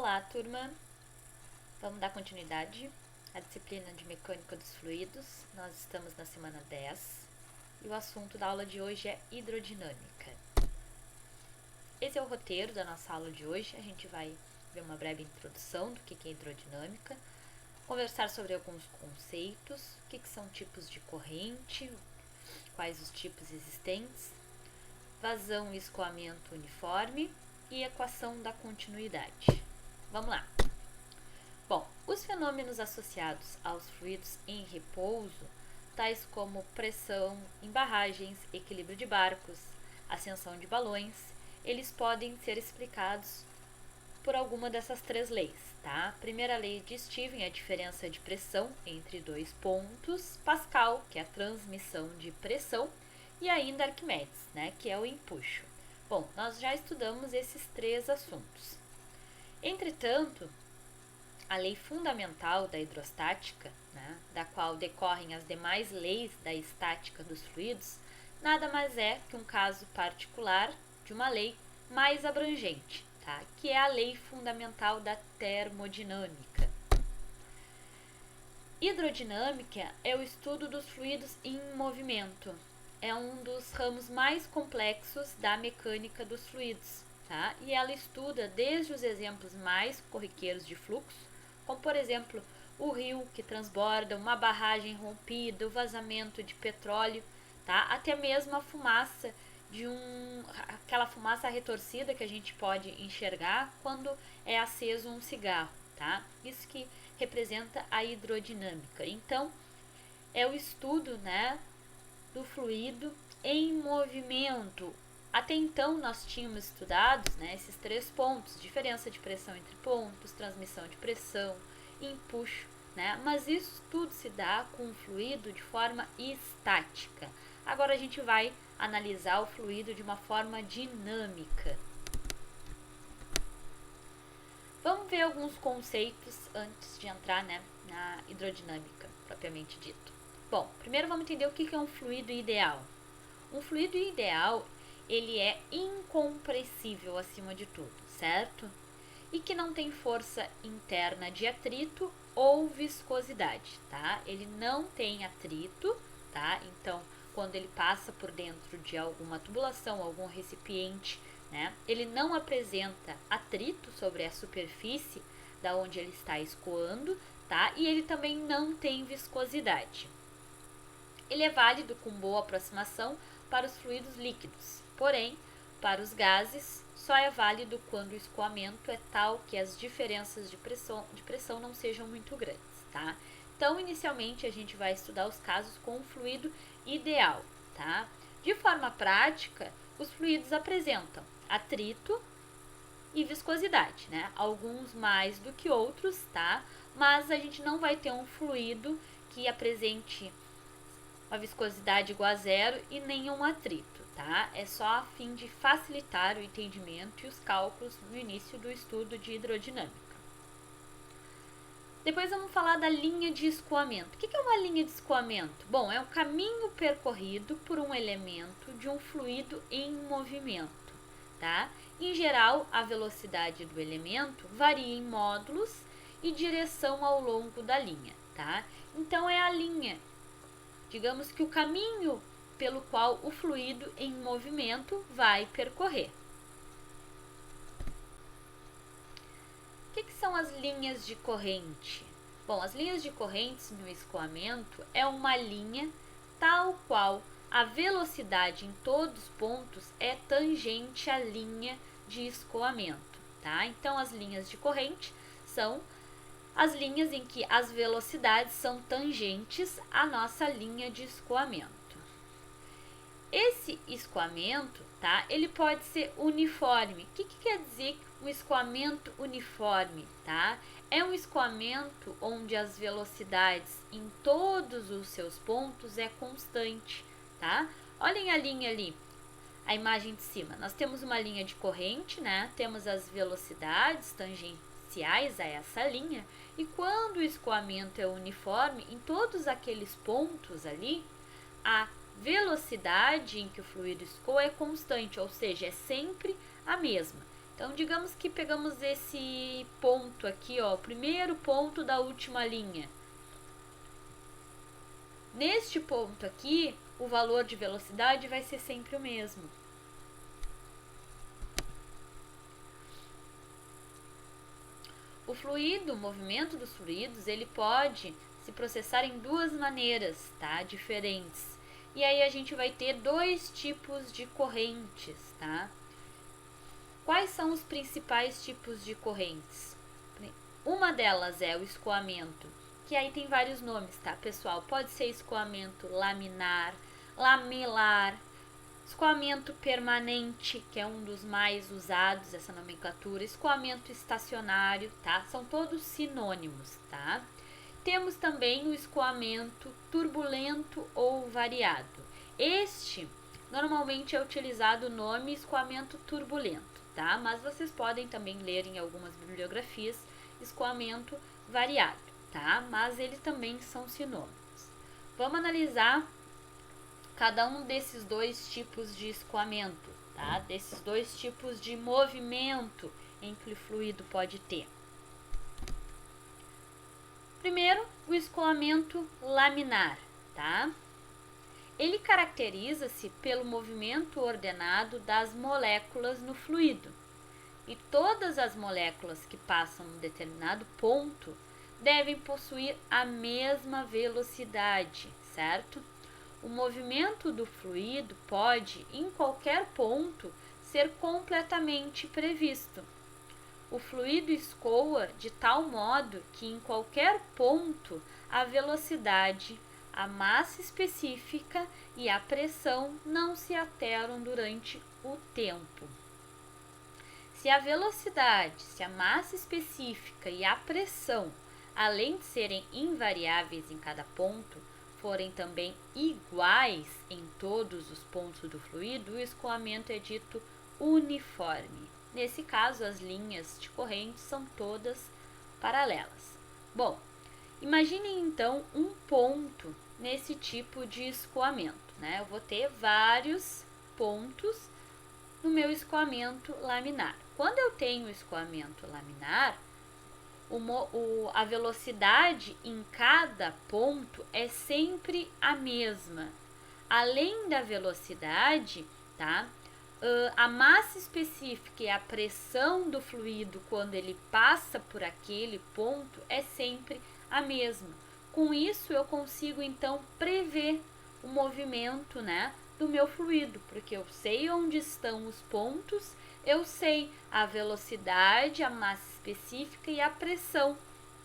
Olá, turma! Vamos dar continuidade à disciplina de Mecânica dos Fluidos. Nós estamos na semana 10 e o assunto da aula de hoje é hidrodinâmica. Esse é o roteiro da nossa aula de hoje. A gente vai ver uma breve introdução do que é hidrodinâmica, conversar sobre alguns conceitos, o que são tipos de corrente, quais os tipos existentes, vazão e escoamento uniforme e equação da continuidade. Vamos lá! Bom, os fenômenos associados aos fluidos em repouso, tais como pressão em barragens, equilíbrio de barcos, ascensão de balões, eles podem ser explicados por alguma dessas três leis, tá? A primeira lei de Stevens é a diferença de pressão entre dois pontos, Pascal, que é a transmissão de pressão, e ainda Arquimedes, né, que é o empuxo. Bom, nós já estudamos esses três assuntos. Entretanto, a lei fundamental da hidrostática, né, da qual decorrem as demais leis da estática dos fluidos, nada mais é que um caso particular de uma lei mais abrangente, tá, que é a lei fundamental da termodinâmica. Hidrodinâmica é o estudo dos fluidos em movimento. É um dos ramos mais complexos da mecânica dos fluidos, tá? E ela estuda desde os exemplos mais corriqueiros de fluxo, como por exemplo o rio que transborda, uma barragem rompida, o vazamento de petróleo, tá? Até mesmo a fumaça aquela fumaça retorcida que a gente pode enxergar quando é aceso um cigarro, tá? Isso que representa a hidrodinâmica. Então, é o estudo, né, do fluido em movimento. Até então nós tínhamos estudado, né, esses três pontos: diferença de pressão entre pontos, transmissão de pressão, empuxo, né? Mas isso tudo se dá com o fluido de forma estática. Agora a gente vai analisar o fluido de uma forma dinâmica. Vamos ver alguns conceitos antes de entrar, né, na hidrodinâmica propriamente dito. Bom, primeiro vamos entender o que é um fluido ideal. Um fluido ideal, ele é incompressível acima de tudo, certo? E que não tem força interna de atrito ou viscosidade, tá? Ele não tem atrito, tá? Então, quando ele passa por dentro de alguma tubulação, algum recipiente, né, ele não apresenta atrito sobre a superfície da onde ele está escoando, tá? E ele também não tem viscosidade. Ele é válido com boa aproximação para os fluidos líquidos, porém, para os gases, só é válido quando o escoamento é tal que as diferenças de pressão não sejam muito grandes, tá? Então, inicialmente, a gente vai estudar os casos com o fluido ideal, tá? De forma prática, os fluidos apresentam atrito e viscosidade, né? Alguns mais do que outros, tá? Mas a gente não vai ter um fluido que apresente uma viscosidade igual a zero e nenhum atrito, tá? É só a fim de facilitar o entendimento e os cálculos no início do estudo de hidrodinâmica. Depois vamos falar da linha de escoamento. O que é uma linha de escoamento? Bom, é o caminho percorrido por um elemento de um fluido em movimento, tá? Em geral, a velocidade do elemento varia em módulos e direção ao longo da linha, tá? Então, é a linha. Digamos que o caminho pelo qual o fluido em movimento vai percorrer. O que são as linhas de corrente? Bom, as linhas de corrente no escoamento é uma linha tal qual a velocidade em todos os pontos é tangente à linha de escoamento, tá? Então, as linhas de corrente são as linhas em que as velocidades são tangentes à nossa linha de escoamento. Esse escoamento, tá, ele pode ser uniforme. O que quer dizer um escoamento uniforme, tá? É um escoamento onde as velocidades em todos os seus pontos é constante, tá? Olhem a linha ali, a imagem de cima. Nós temos uma linha de corrente, né? Temos as velocidades tangenciais a essa linha, e quando o escoamento é uniforme, em todos aqueles pontos ali, a velocidade em que o fluido escoa é constante, ou seja, é sempre a mesma. Então, digamos que pegamos esse ponto aqui, ó, o primeiro ponto da última linha. Neste ponto aqui, o valor de velocidade vai ser sempre o mesmo. O fluido, o movimento dos fluidos, ele pode se processar em duas maneiras, tá? Diferentes. E aí a gente vai ter dois tipos de correntes, tá? Quais são os principais tipos de correntes? Uma delas é o escoamento, que aí tem vários nomes, tá, pessoal? Pode ser escoamento laminar, lamelar, escoamento permanente, que é um dos mais usados, essa nomenclatura, escoamento estacionário, tá? São todos sinônimos, tá? Temos também o escoamento turbulento ou variado. Este, normalmente é utilizado o nome escoamento turbulento, tá? Mas vocês podem também ler em algumas bibliografias escoamento variado, tá? Mas eles também são sinônimos. Vamos analisar cada um desses dois tipos de escoamento, tá? Desses dois tipos de movimento em que o fluido pode ter. Primeiro, o escoamento laminar, tá? Ele caracteriza-se pelo movimento ordenado das moléculas no fluido. E todas as moléculas que passam um determinado ponto devem possuir a mesma velocidade, certo? O movimento do fluido pode, em qualquer ponto, ser completamente previsto. O fluido escoa de tal modo que, em qualquer ponto, a velocidade, a massa específica e a pressão não se alteram durante o tempo. Se a velocidade, se a massa específica e a pressão, além de serem invariáveis em cada ponto, forem também iguais em todos os pontos do fluido, o escoamento é dito uniforme. Nesse caso, as linhas de corrente são todas paralelas. Bom, imaginem então um ponto nesse tipo de escoamento, né? Eu vou ter vários pontos no meu escoamento laminar. Quando eu tenho escoamento laminar, a velocidade em cada ponto é sempre a mesma. Além da velocidade, tá? A massa específica e a pressão do fluido quando ele passa por aquele ponto é sempre a mesma. Com isso, eu consigo então prever o movimento, né, do meu fluido, porque eu sei onde estão os pontos, eu sei a velocidade, a massa específica e a pressão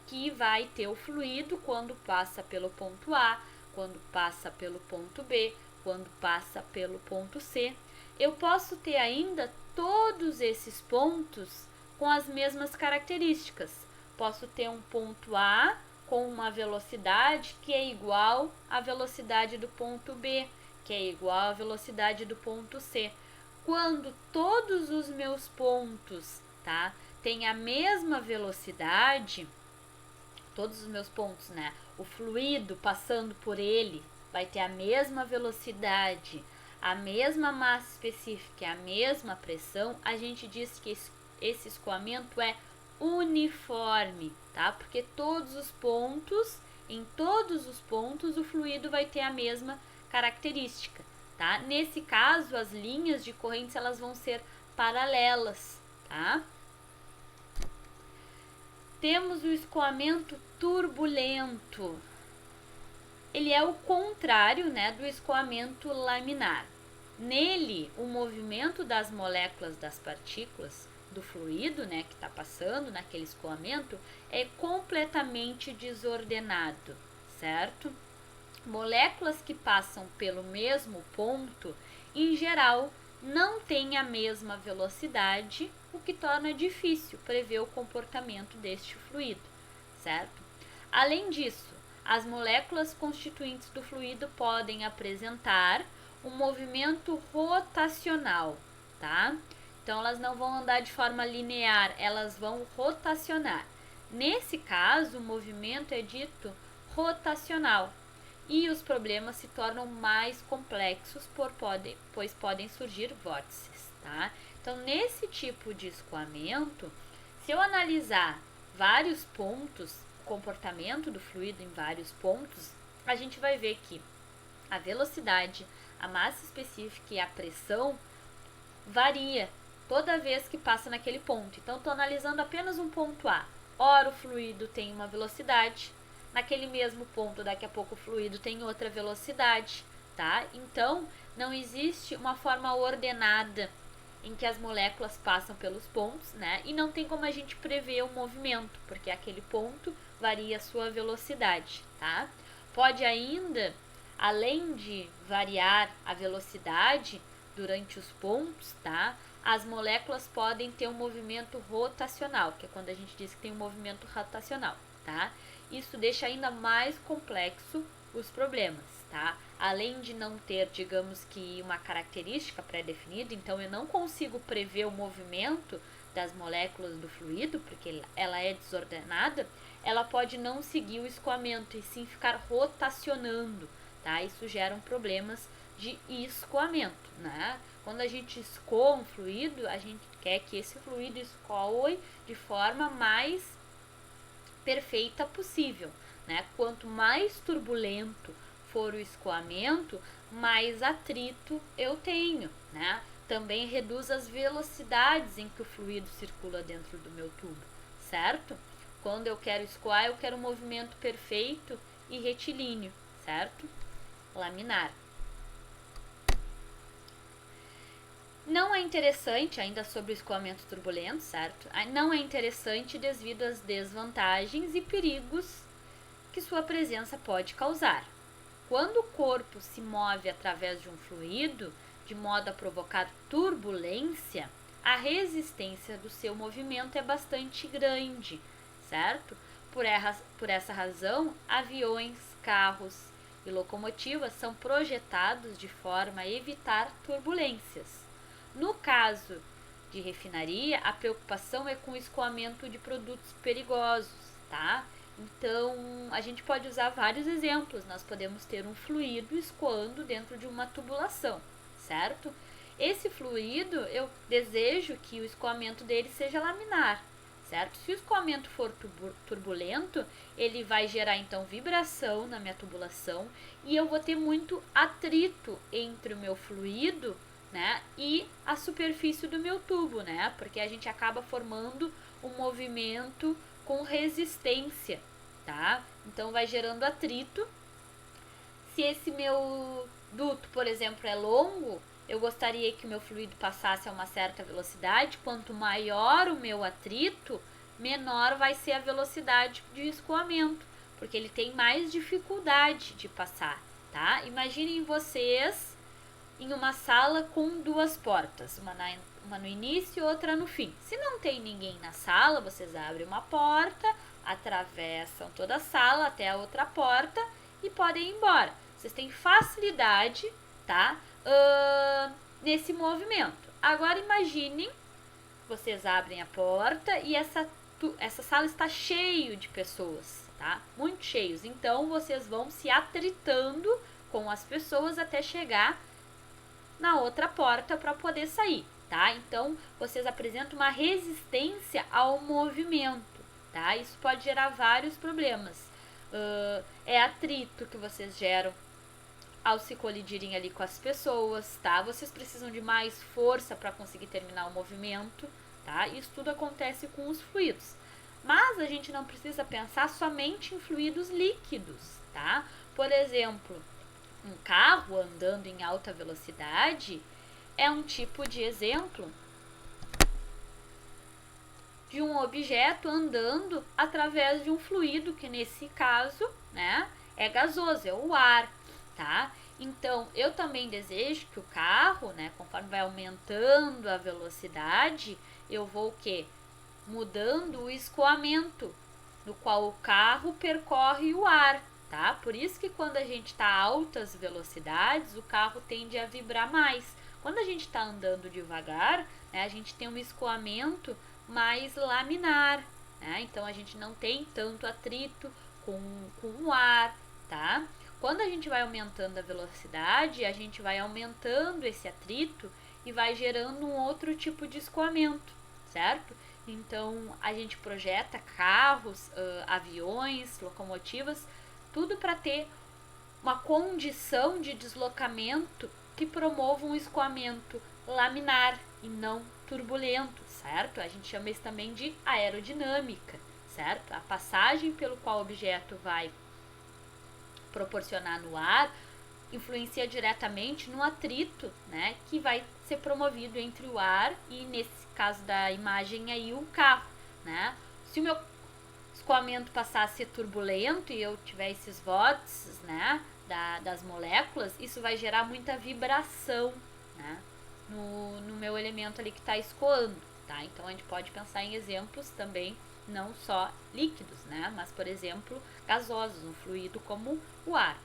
que vai ter o fluido quando passa pelo ponto A, quando passa pelo ponto B, quando passa pelo ponto C. Eu posso ter ainda todos esses pontos com as mesmas características. Posso ter um ponto A com uma velocidade que é igual à velocidade do ponto B, que é igual à velocidade do ponto C. Quando todos os meus pontos, tá, têm a mesma velocidade, todos os meus pontos, né, o fluido passando por ele vai ter a mesma velocidade, a mesma massa específica e a mesma pressão, a gente diz que esse escoamento é uniforme, tá? Porque em todos os pontos, o fluido vai ter a mesma característica, tá? Nesse caso, as linhas de correntes elas vão ser paralelas, tá? Temos o escoamento turbulento. Ele é o contrário, né, do escoamento laminar. Nele, o movimento das moléculas das partículas do fluido, né, que está passando naquele escoamento, é completamente desordenado, certo? Moléculas que passam pelo mesmo ponto, em geral, não têm a mesma velocidade, o que torna difícil prever o comportamento deste fluido, certo? Além disso, as moléculas constituintes do fluido podem apresentar um movimento rotacional, tá? Então, elas não vão andar de forma linear, elas vão rotacionar. Nesse caso, o movimento é dito rotacional e os problemas se tornam mais complexos, pois podem surgir vórtices, tá? Então, nesse tipo de escoamento, se eu analisar vários pontos, o comportamento do fluido em vários pontos, a gente vai ver que a velocidade, a massa específica e a pressão varia toda vez que passa naquele ponto. Então, estou analisando apenas um ponto A. Ora, o fluido tem uma velocidade, naquele mesmo ponto, daqui a pouco o fluido tem outra velocidade, tá? Então, não existe uma forma ordenada em que as moléculas passam pelos pontos, né? E não tem como a gente prever o movimento, porque aquele ponto varia a sua velocidade, tá? Pode ainda, além de variar a velocidade durante os pontos, tá? As moléculas podem ter um movimento rotacional, que é quando a gente diz que tem um movimento rotacional, tá? Isso deixa ainda mais complexo os problemas, tá? Além de não ter, digamos que, uma característica pré-definida, então eu não consigo prever o movimento das moléculas do fluido, porque ela é desordenada, ela pode não seguir o escoamento e sim ficar rotacionando, tá? Isso gera problemas de escoamento, né? Quando a gente escoa um fluido, a gente quer que esse fluido escoe de forma mais perfeita possível, né? Quanto mais turbulento for o escoamento, mais atrito eu tenho, né? Também reduz as velocidades em que o fluido circula dentro do meu tubo, certo? Quando eu quero escoar, eu quero um movimento perfeito e retilíneo, certo? Laminar. Não é interessante, ainda sobre o escoamento turbulento, certo? Não é interessante devido às desvantagens e perigos que sua presença pode causar. Quando o corpo se move através de um fluido, de modo a provocar turbulência, a resistência do seu movimento é bastante grande, certo? Por essa razão, aviões, carros e locomotivas são projetados de forma a evitar turbulências. No caso de refinaria, a preocupação é com o escoamento de produtos perigosos, tá? Então, a gente pode usar vários exemplos. Nós podemos ter um fluido escoando dentro de uma tubulação, certo? Esse fluido, eu desejo que o escoamento dele seja laminar, certo? Se o escoamento for turbulento, ele vai gerar, então, vibração na minha tubulação e eu vou ter muito atrito entre o meu fluido, né, e a superfície do meu tubo, né, porque a gente acaba formando um movimento com resistência, tá? Então vai gerando atrito. Se esse meu duto, por exemplo, é longo, eu gostaria que o meu fluido passasse a uma certa velocidade. Quanto maior o meu atrito, menor vai ser a velocidade de escoamento, porque ele tem mais dificuldade de passar, tá? Imaginem vocês em uma sala com duas portas, uma no início e outra no fim. Se não tem ninguém na sala, vocês abrem uma porta, atravessam toda a sala até a outra porta e podem ir embora. Vocês têm facilidade, tá? Nesse movimento. Agora imaginem, vocês abrem a porta e essa sala está cheio de pessoas, tá? Muito cheios. Então vocês vão se atritando com as pessoas até chegar na outra porta para poder sair, tá? Então, vocês apresentam uma resistência ao movimento, tá? Isso pode gerar vários problemas. É atrito que vocês geram ao se colidirem ali com as pessoas, tá? Vocês precisam de mais força para conseguir terminar o movimento, tá? Isso tudo acontece com os fluidos. Mas a gente não precisa pensar somente em fluidos líquidos, tá? Por exemplo, um carro andando em alta velocidade é um tipo de exemplo de um objeto andando através de um fluido, que nesse caso, né, é gasoso, é o ar, tá? Então, eu também desejo que o carro, né, conforme vai aumentando a velocidade, eu vou o quê? Mudando o escoamento, no qual o carro percorre o ar, tá? Por isso que quando a gente está a altas velocidades, o carro tende a vibrar mais. Quando a gente está andando devagar, né, a gente tem um escoamento mais laminar, né? Então a gente não tem tanto atrito com o ar, tá? Quando a gente vai aumentando a velocidade, a gente vai aumentando esse atrito e vai gerando um outro tipo de escoamento, certo? Então a gente projeta carros, aviões, locomotivas, tudo para ter uma condição de deslocamento que promova um escoamento laminar e não turbulento, certo? A gente chama isso também de aerodinâmica, certo? A passagem pelo qual o objeto vai proporcionar no ar influencia diretamente no atrito, né, que vai ser promovido entre o ar e, nesse caso da imagem aí, o carro, né? Se o meu escoamento passar a ser turbulento e eu tiver esses vórtices, né, das moléculas, isso vai gerar muita vibração, né, no meu elemento ali que está escoando, tá? Então a gente pode pensar em exemplos também, não só líquidos, né, mas por exemplo gasosos, um fluido como o ar.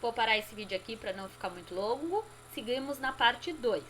Vou parar esse vídeo aqui para não ficar muito longo. Seguimos na parte 2.